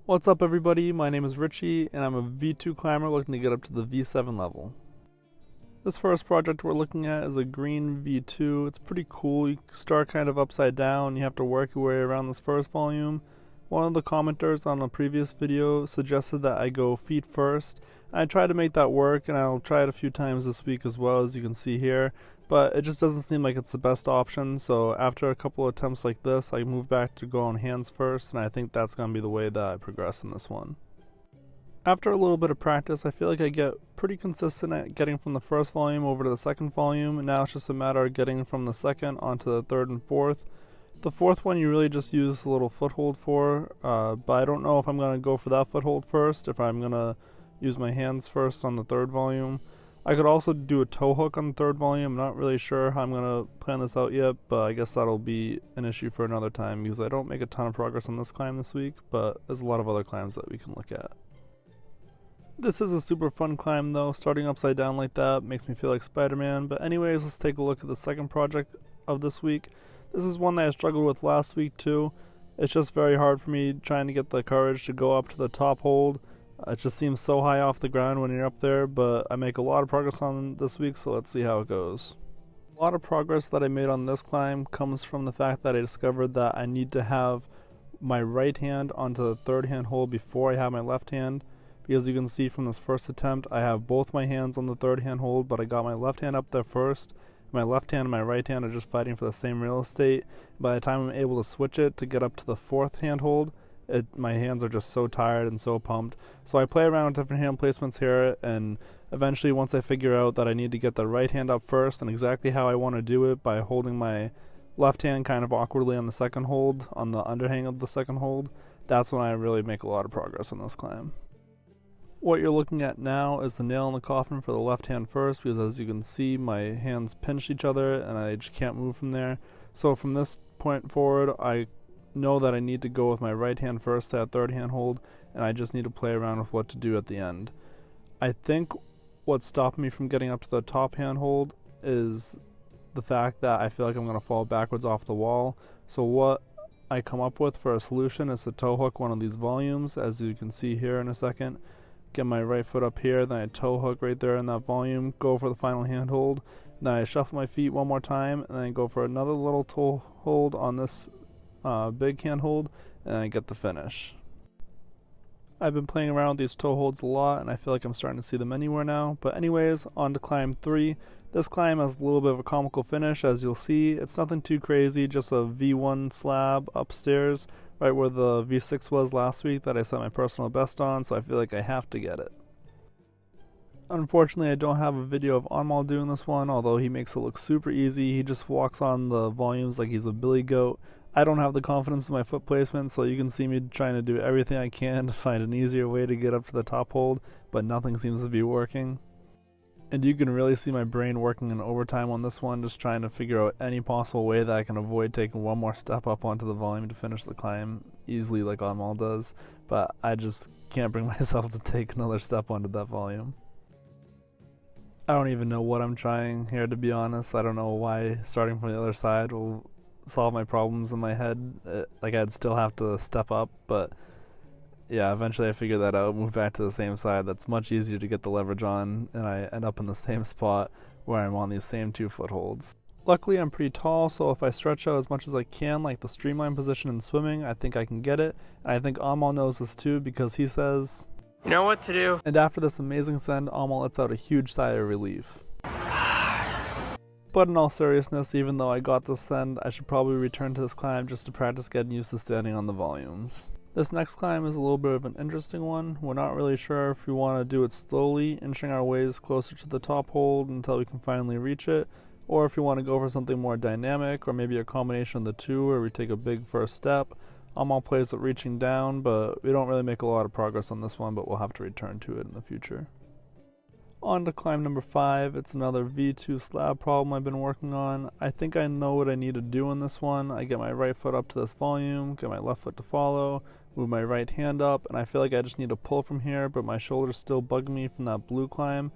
What's up everybody, my name is Richie and I'm a V2 climber looking to get up to the V7 level. This first project we're looking at is a green V2. It's pretty cool. You start kind of upside down, you have to work your way around this first volume. One of the commenters on a previous video suggested that I go feet first. I tried to make that work and I'll try it a few times this week as well, as you can see here, but it just doesn't seem like it's the best option. So after a couple of attempts like this, I moved back to go on hands first, and I think that's going to be the way that I progress in this one. After a little bit of practice, I feel like I get pretty consistent at getting from the first volume over to the second volume, and now it's just a matter of getting from the second onto the third and fourth. The fourth one you really just use a little foothold for, but I don't know if I'm going to go for that foothold first, if I'm going to use my hands first on the third volume. I could also do a toe hook on the third volume. I'm not really sure how I'm going to plan this out yet, but I guess that'll be an issue for another time because I don't make a ton of progress on this climb this week, but there's a lot of other climbs that we can look at. This is a super fun climb though. Starting upside down like that makes me feel like Spider-Man. But anyways, let's take a look at the second project of this week. This is one that I struggled with last week too. It's just very hard for me trying to get the courage to go up to the top hold. It just seems so high off the ground when you're up there, but I make a lot of progress on this week, so let's see how it goes. A lot of progress that I made on this climb comes from the fact that I discovered that I need to have my right hand onto the third hand hold before I have my left hand. Because you can see from this first attempt, I have both my hands on the third hand hold, but I got my left hand up there first. My left hand and my right hand are just fighting for the same real estate. By the time I'm able to switch it to get up to the fourth hand hold, my hands are just so tired and so pumped. So I play around with different hand placements here, and eventually once I figure out that I need to get the right hand up first and exactly how I want to do it by holding my left hand kind of awkwardly on the second hold, on the underhang of the second hold, that's when I really make a lot of progress on this climb. What you're looking at now is the nail in the coffin for the left hand first, because as you can see my hands pinch each other and I just can't move from there. So from this point forward, I know that I need to go with my right hand first to that third hand hold, and I just need to play around with what to do at the end. I think what stopped me from getting up to the top hand hold is the fact that I feel like I'm going to fall backwards off the wall. So what I come up with for a solution is to toe hook one of these volumes, as you can see here in a second. Get my right foot up here, then I toe hook right there in that volume, go for the final hand hold, then I shuffle my feet one more time, and then go for another little toe hold on this big hand hold, and I get the finish. I've been playing around with these toe holds a lot, and I feel like I'm starting to see them anywhere now. But anyways, on to climb 3. This climb has a little bit of a comical finish, as you'll see. It's nothing too crazy, just a V1 slab upstairs, right where the V6 was last week that I set my personal best on, so I feel like I have to get it. Unfortunately, I don't have a video of Anmal doing this one, although he makes it look super easy. He just walks on the volumes like he's a billy goat. I don't have the confidence in my foot placement, so you can see me trying to do everything I can to find an easier way to get up to the top hold, but nothing seems to be working. And you can really see my brain working in overtime on this one, just trying to figure out any possible way that I can avoid taking one more step up onto the volume to finish the climb easily like Anmal does, but I just can't bring myself to take another step onto that volume. I don't even know what I'm trying here, to be honest. I don't know why starting from the other side will solve my problems in my head. Like I'd still have to step up, but yeah, eventually I figured that out, move back to the same side. That's much easier to get the leverage on, and I end up in the same spot where I'm on these same 2 footholds. Luckily I'm pretty tall, so if I stretch out as much as I can, like the streamline position in swimming, I think I can get it. And I think Anmal knows this too, because he says, "You know what to do." And after this amazing send, Anmal lets out a huge sigh of relief. But in all seriousness, even though I got this send, I should probably return to this climb just to practice getting used to standing on the volumes. This next climb is a little bit of an interesting one. We're not really sure if we want to do it slowly, inching our ways closer to the top hold until we can finally reach it, or if we want to go for something more dynamic, or maybe a combination of the two where we take a big first step. Anmal plays it reaching down, but we don't really make a lot of progress on this one, but we'll have to return to it in the future. On to climb number 5. It's another V2 slab problem I've been working on. I think I know what I need to do in this one. I get my right foot up to this volume, get my left foot to follow, move my right hand up, and I feel like I just need to pull from here, but my shoulder's still bugging me from that blue climb.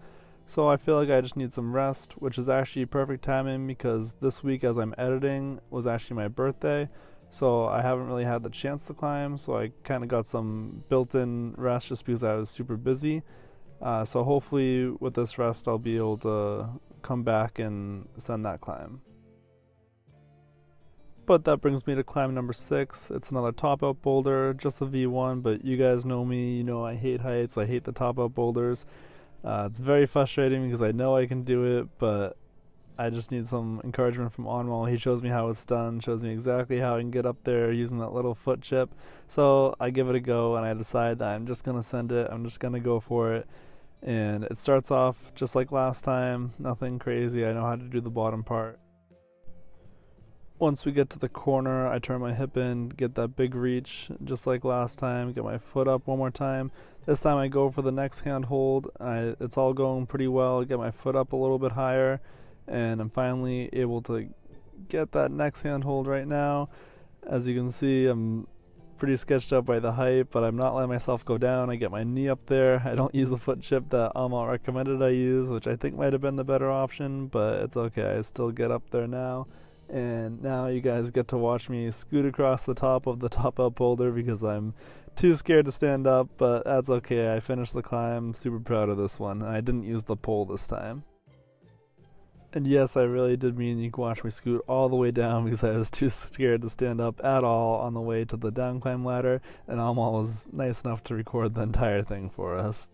So I feel like I just need some rest, which is actually perfect timing because this week as I'm editing was actually my birthday. so I haven't really had the chance to climb, so I kind of got some built-in rest just because I was super busy. So hopefully with this rest I'll be able to come back and send that climb. But that brings me to climb number 6. It's another top-out boulder, just a V1, but you guys know me, you know I hate heights, I hate the top-out boulders. It's very frustrating because I know I can do it, but I just need some encouragement from Onwell. He shows me how it's done, shows me exactly how I can get up there using that little foot chip. So I give it a go and I decide that I'm just going to send it, I'm just going to go for it. And it starts off just like last time, nothing crazy, I know how to do the bottom part. Once we get to the corner, I turn my hip in, get that big reach, just like last time, get my foot up one more time. This time I go for the next hand hold. It's all going pretty well, get my foot up a little bit higher, and I'm finally able to get that next hand hold right now. As you can see, I'm pretty sketched up by the height, but I'm not letting myself go down. I get my knee up there. I don't use the foot chip that Amal recommended I use, which I think might have been the better option, but it's okay. I still get up there now. And now you guys get to watch me scoot across the top of the top-out boulder because I'm too scared to stand up, but that's okay. I finished the climb, super proud of this one, and I didn't use the pole this time. And yes, I really did mean you can watch me scoot all the way down because I was too scared to stand up at all on the way to the down climb ladder, and Amal was nice enough to record the entire thing for us.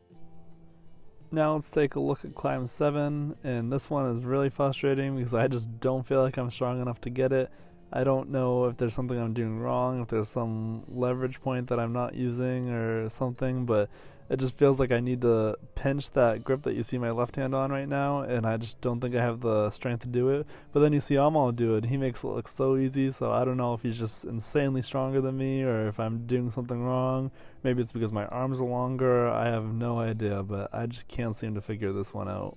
Now let's take a look at climb 7, and this one is really frustrating because I just don't feel like I'm strong enough to get it. I don't know if there's something I'm doing wrong, if there's some leverage point that I'm not using or something, but it just feels like I need to pinch that grip that you see my left hand on right now, and I just don't think I have the strength to do it. But then you see Amal do it, he makes it look so easy, so I don't know if he's just insanely stronger than me or if I'm doing something wrong. Maybe it's because my arms are longer, I have no idea, but I just can't seem to figure this one out.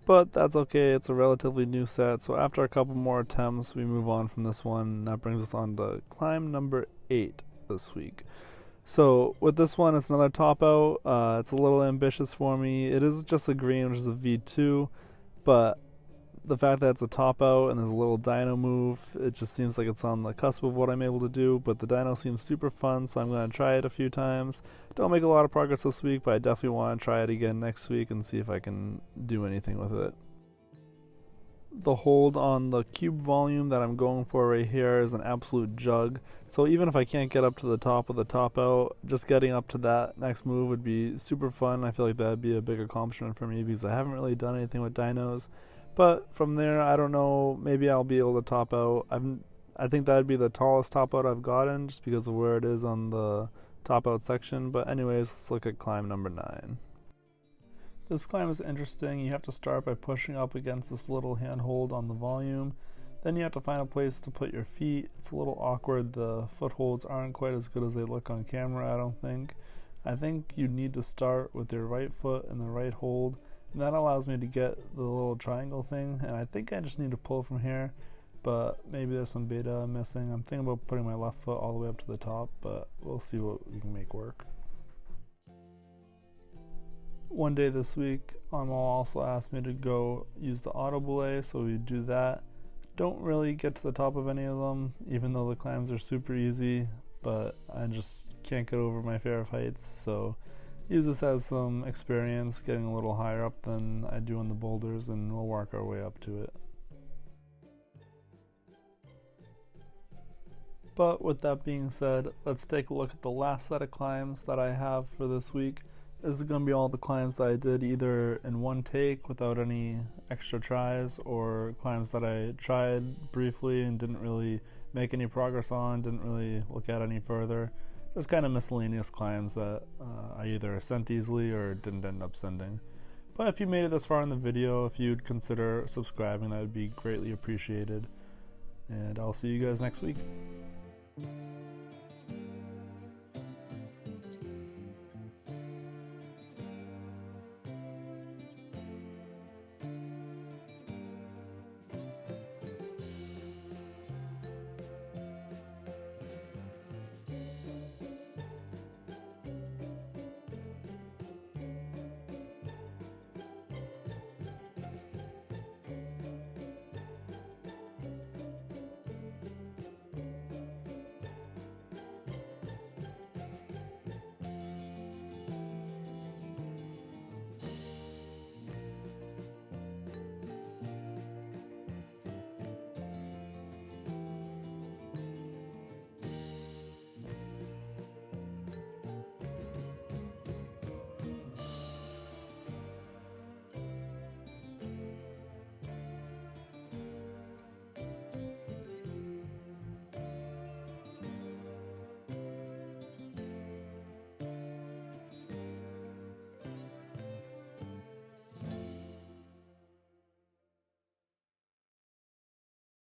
But that's okay, it's a relatively new set, so after a couple more attempts we move on from this one, and that brings us on to climb number 8 this week. So with this one, it's another top out. It's a little ambitious for me. It is just a green, which is a V2, but the fact that it's a top out and there's a little dyno move, it just seems like it's on the cusp of what I'm able to do, but the dyno seems super fun, so I'm going to try it a few times. Don't make a lot of progress this week, but I definitely want to try it again next week and see if I can do anything with it. The hold on the cube volume that I'm going for right here is an absolute jug, so even if I can't get up to the top of the top out, just getting up to that next move would be super fun. I feel like that would be a big accomplishment for me because I haven't really done anything with dynos. But from there, I don't know, maybe I'll be able to top out. I think that would be the tallest top out I've gotten just because of where it is on the top out section. But anyways, let's look at climb number 9. This climb is interesting. You have to start by pushing up against this little handhold on the volume. Then you have to find a place to put your feet. It's a little awkward. The footholds aren't quite as good as they look on camera, I don't think. I think you need to start with your right foot in the right hold. And that allows me to get the little triangle thing. And I think I just need to pull from here. But maybe there's some beta I'm missing. I'm thinking about putting my left foot all the way up to the top, but we'll see what we can make work. One day this week, Amal also asked me to go use the auto-belay, so we do that. Don't really get to the top of any of them, even though the climbs are super easy, but I just can't get over my fear of heights, so use this as some experience, getting a little higher up than I do on the boulders, and we'll work our way up to it. But with that being said, let's take a look at the last set of climbs that I have for this week. This is going to be all the climbs that I did either in one take without any extra tries, or climbs that I tried briefly and didn't really make any progress on, didn't really look at any further. Just kind of miscellaneous climbs that I either sent easily or didn't end up sending. But if you made it this far in the video, if you'd consider subscribing, that would be greatly appreciated. And I'll see you guys next week.